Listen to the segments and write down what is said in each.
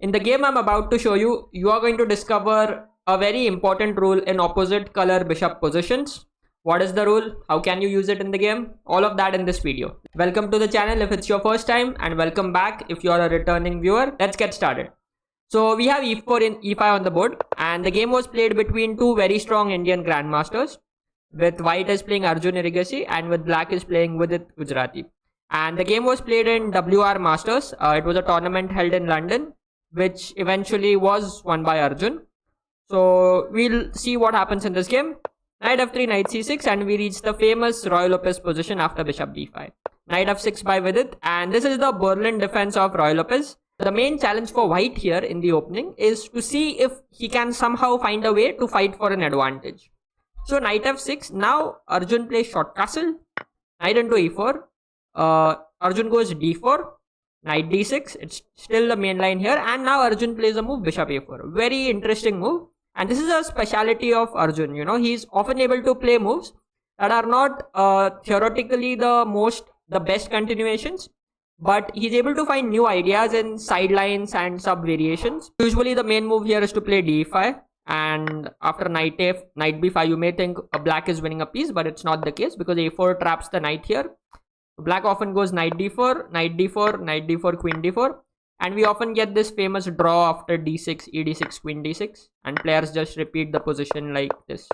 In the game I'm about to show you, you are going to discover a very important rule in opposite color bishop positions. What is the rule? How can you use it in the game? All of that in this video. Welcome to the channel if it's your first time, and welcome back if you are a returning viewer. Let's get started. So we have e4 and e5 on the board, and the game was played between two very strong Indian grandmasters. With white is playing Arjun Erigaisi and with black is playing Vidit Gujrathi. And the game was played in WR Masters. It was a tournament held in London, which eventually was won by Arjun. So we'll see what happens in this game. Knight f3, knight c6, and we reach the famous Roy Lopez position after bishop d5. Knight f6 by Vidit, and this is the Berlin defense of Roy Lopez. The main challenge for white here in the opening is to see if he can somehow find a way to fight for an advantage. So knight f6, now Arjun plays short castle, knight into e4, Arjun goes d4, knight d6, it's still the main line here, and now Arjun plays a move bishop a4. Very interesting move, and this is a speciality of Arjun. You know, he's often able to play moves that are not theoretically the best continuations, but he's able to find new ideas in sidelines and sub variations. Usually the main move here is to play d5, and after knight b5 you may think black is winning a piece, but it's not the case because a4 traps the knight here. Black often goes knight d4, knight d4, knight d4, queen d4, and we often get this famous draw after d6, ed6, queen d6, and players just repeat the position like this.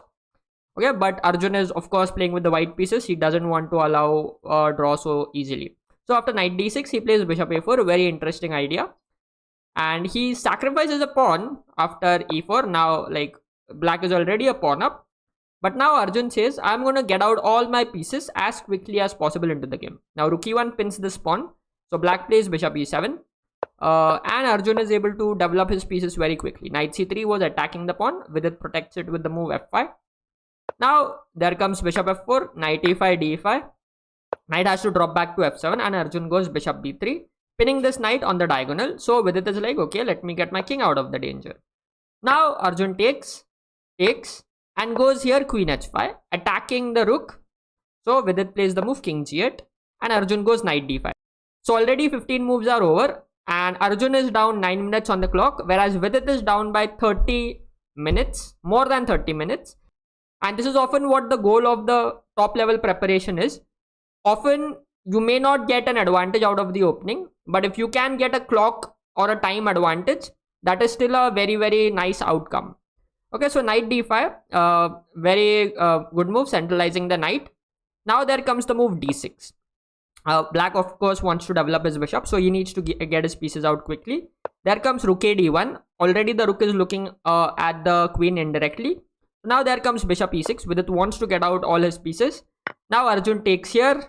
Okay, but Arjun is of course playing with the white pieces. He doesn't want to allow a draw so easily. So after knight d6 he plays bishop a4, very interesting idea, and he sacrifices a pawn after e4. Now like black is already a pawn up, but now Arjun says I'm going to get out all my pieces as quickly as possible into the game. Now rook e1 pins this pawn, so black plays bishop e7, and Arjun is able to develop his pieces very quickly. Knight c3 was attacking the pawn, Vidit protects it with the move f5. Now there comes bishop f4, knight e5, d5. Knight has to drop back to f7, and Arjun goes bishop b3, pinning this knight on the diagonal. So Vidit is like, okay, let me get my king out of the danger. Now Arjun takes, and goes here queen h5, attacking the rook. So Vidit plays the move king g8, and Arjun goes knight d5. So already 15 moves are over, and Arjun is down 9 minutes on the clock, whereas Vidit is down by 30 minutes, more than 30 minutes. And this is often what the goal of the top level preparation is. Often you may not get an advantage out of the opening, but if you can get a clock or a time advantage, that is still a very, very nice outcome. Okay, so knight d5, very good move, centralizing the knight. Now there comes the move d6. Black of course wants to develop his bishop, so he needs to get his pieces out quickly. There comes rook a d1. Already the rook is looking at the queen indirectly. Now there comes bishop e6. Vidit wants to get out all his pieces. Now Arjun takes here,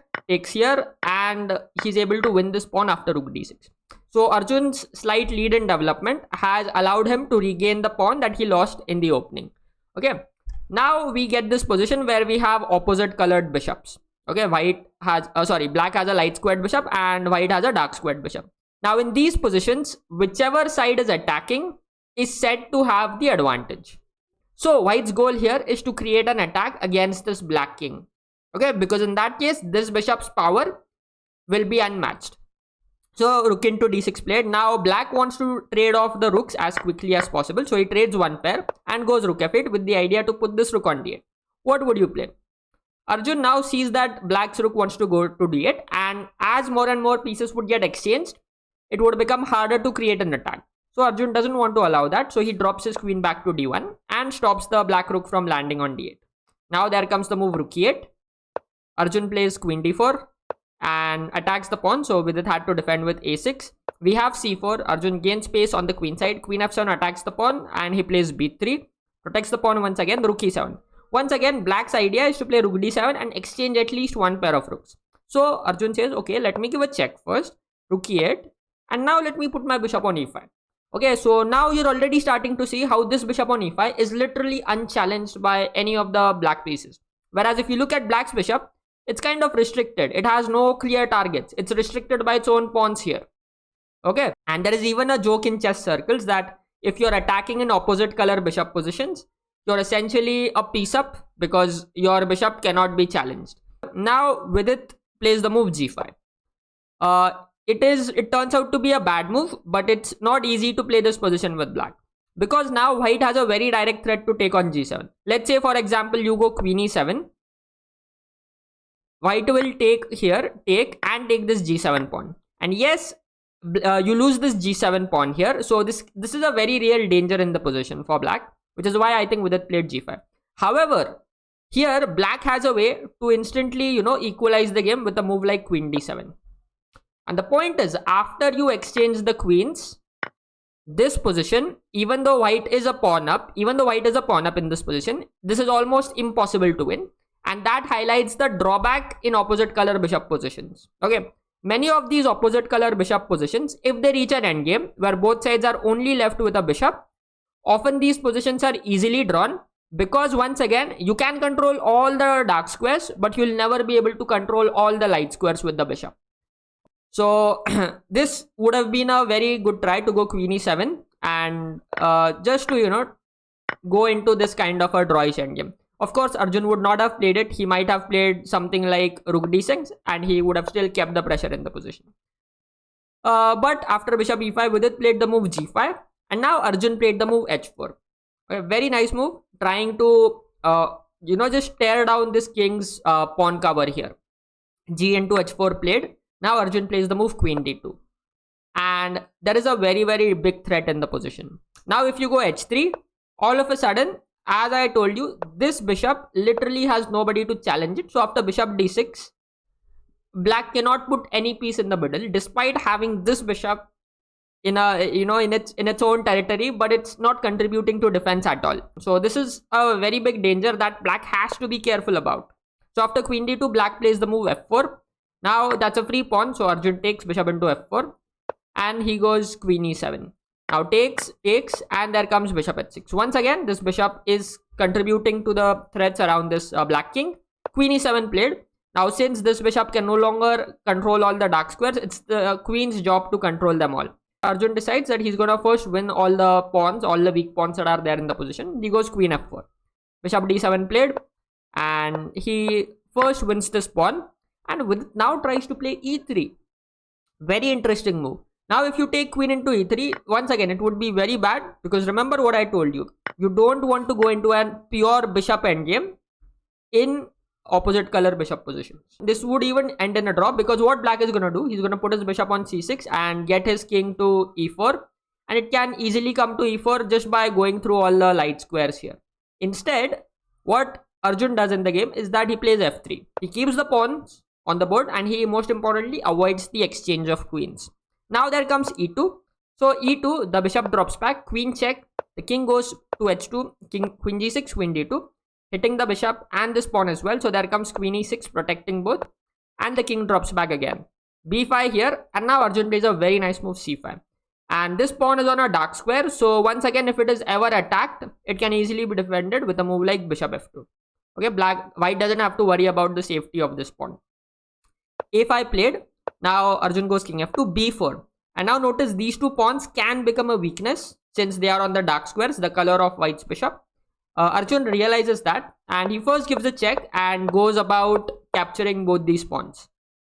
and he's able to win this pawn after rook d6. So Arjun's slight lead in development has allowed him to regain the pawn that he lost in the opening. Okay, now we get this position where we have opposite colored bishops. Okay, black has a light squared bishop and white has a dark squared bishop. Now in these positions, whichever side is attacking is said to have the advantage. So white's goal here is to create an attack against this black king. Okay, because in that case, this bishop's power will be unmatched. So rook into d6 played. Now black wants to trade off the rooks as quickly as possible. So he trades one pair and goes rook f8 with the idea to put this rook on d8. What would you play? Arjun now sees that black's rook wants to go to d8, and as more and more pieces would get exchanged, it would become harder to create an attack. So Arjun doesn't want to allow that. So he drops his queen back to d1 and stops the black rook from landing on d8. Now there comes the move rook e8. Arjun plays queen d4 and attacks the pawn, so Vidit had to defend with a6. We have c4. Arjun gains space on the queen side. Queen f7 attacks the pawn, and he plays b3, protects the pawn once again. Rook e7. Once again, black's idea is to play rook d7 and exchange at least one pair of rooks. So Arjun says, okay, let me give a check first, rook e8, and now let me put my bishop on e5. Okay, so now you're already starting to see how this bishop on e5 is literally unchallenged by any of the black pieces. Whereas if you look at black's bishop, it's kind of restricted. It has no clear targets. It's restricted by its own pawns here. Okay, and there is even a joke in chess circles that if you're attacking in opposite color bishop positions, you're essentially a piece up because your bishop cannot be challenged. Now Vidit plays the move g5. it turns out to be a bad move, but it's not easy to play this position with black. Because now white has a very direct threat to take on g7. Let's say for example you go queen e7. White will take here, take this g7 pawn. And yes, you lose this g7 pawn here. So this is a very real danger in the position for black, which is why I think Vidit played g5. However, here black has a way to instantly, equalize the game with a move like queen d7. And the point is, after you exchange the queens, this position, even though white is a pawn up in this position, this is almost impossible to win. And that highlights the drawback in opposite color bishop positions. Okay, many of these opposite color bishop positions, if they reach an endgame where both sides are only left with a bishop, often these positions are easily drawn, because once again you can control all the dark squares, but you'll never be able to control all the light squares with the bishop. So this would have been a very good try to go queen e7 and just to go into this kind of a drawish endgame. Of course, Arjun would not have played it. He might have played something like rook d6 and he would have still kept the pressure in the position. But after bishop e5, Vidit played the move g5, and now Arjun played the move h4. A very nice move, trying to just tear down this king's pawn cover here. G into h4 played. Now Arjun plays the move queen d2. And there is a very, very big threat in the position. Now if you go h3, all of a sudden, as I told you, this bishop literally has nobody to challenge it. So after bishop d6, black cannot put any piece in the middle, despite having this bishop in its own territory, but it's not contributing to defense at all. So this is a very big danger that black has to be careful about. So after queen d2, black plays the move f4. Now that's a free pawn, so Arjun takes bishop into f4 and he goes queen e7. Now takes, and there comes bishop h6. Once again, this bishop is contributing to the threats around this black king. Queen e7 played. Now since this bishop can no longer control all the dark squares, it's the queen's job to control them all. Arjun decides that he's gonna first win all the pawns, all the weak pawns that are there in the position. He goes queen f4. Bishop d7 played, and he first wins this pawn. And Vidit now tries to play e3. Very interesting move. Now if you take queen into e3, once again it would be very bad, because remember what I told you. You don't want to go into a pure bishop endgame in opposite color bishop positions. This would even end in a draw, because what black is going to do, he's going to put his bishop on c6 and get his king to e4. And it can easily come to e4 just by going through all the light squares here. Instead, what Arjun does in the game is that he plays f3. He keeps the pawns on the board and he most importantly avoids the exchange of queens. Now there comes e2. So e2, the bishop drops back, queen check, the king goes to h2, queen g6, queen d2, hitting the bishop and this pawn as well. So there comes queen e6 protecting both, and the king drops back again. b5 here, and now Arjun plays a very nice move c5. And this pawn is on a dark square, so once again if it is ever attacked, it can easily be defended with a move like bishop f2. Okay, white doesn't have to worry about the safety of this pawn. a5 played. Now Arjun goes king f2, b4. And now notice these two pawns can become a weakness since they are on the dark squares, the color of white's bishop. Arjun realizes that, and he first gives a check and goes about capturing both these pawns.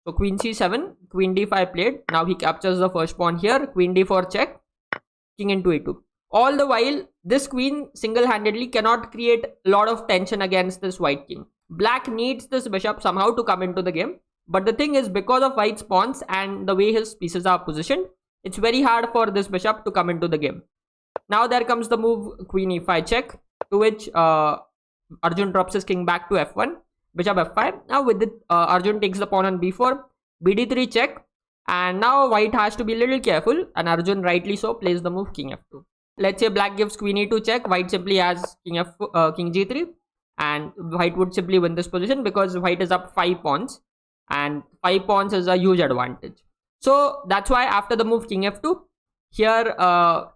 So queen c7, queen d5 played. Now he captures the first pawn here, queen d4 check, king into e2. All the while, this queen single-handedly cannot create a lot of tension against this white king. Black needs this bishop somehow to come into the game. But the thing is, because of white's pawns and the way his pieces are positioned, it's very hard for this bishop to come into the game. Now there comes the move queen e5 check, to which Arjun drops his king back to f1, bishop f5. Now with it, Arjun takes the pawn on b4, bd3 check, and now white has to be a little careful, and Arjun rightly so plays the move king f2. Let's say black gives queen e2 check, white simply has king g3, and white would simply win this position because white is up 5 pawns. And 5 pawns is a huge advantage. So that's why after the move king f2, here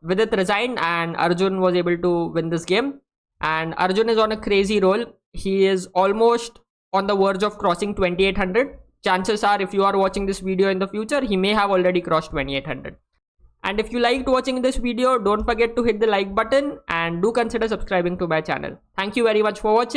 Vidit resigned and Arjun was able to win this game. And Arjun is on a crazy roll. He is almost on the verge of crossing 2800. Chances are, if you are watching this video in the future, he may have already crossed 2800. And if you liked watching this video, don't forget to hit the like button and do consider subscribing to my channel. Thank you very much for watching.